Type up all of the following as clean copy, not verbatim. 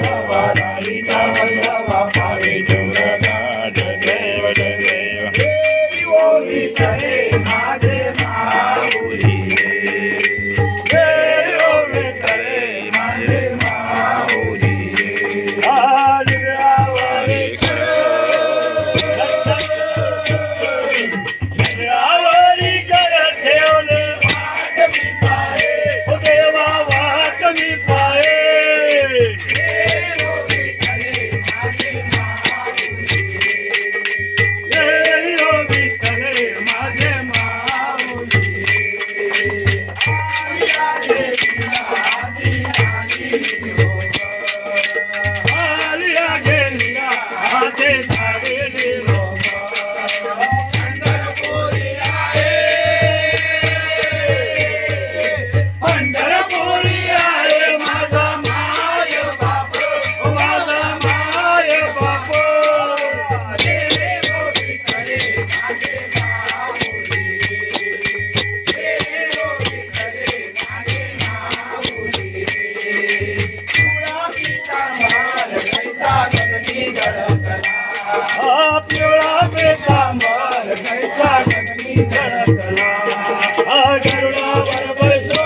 वल्लभाचा वल्लभा पावे देवराज देव देव देवी ओवी करे माझे माऊली देवी ओवी करे माझे माऊली आज आवरी आवरी कर ठेवले वाट मी पाये ओ देवा वाट मी पाये पिवळा पेतांबर कैसा गगनी धडकला गरुडावर बैसो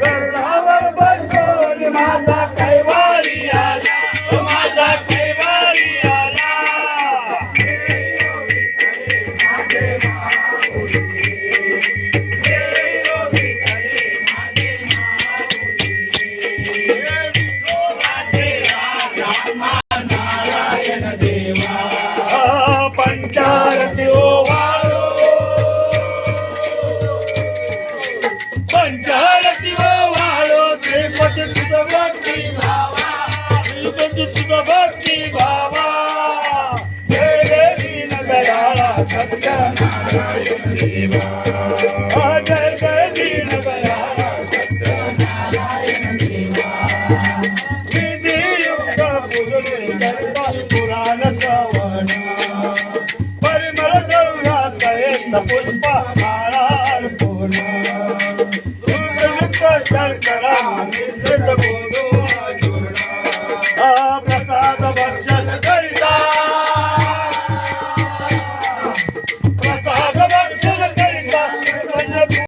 गरुडावर बैसोन माझा कैवारी आला माझा कैवारी आला पंचारती ओवाळो पंचारती ओवाळो श्रीपती तुझं भक्ती भावा श्रीपती तुझं भक्ती भावा जय देवी नगराला सत्यनारायण देवा जय देवी नगराला सत्यनारायण देवा विधियुक्त पूजने करता पुराण श्रवण परिमल गौराचा येत पुष्प माळा अर्पण शंकरा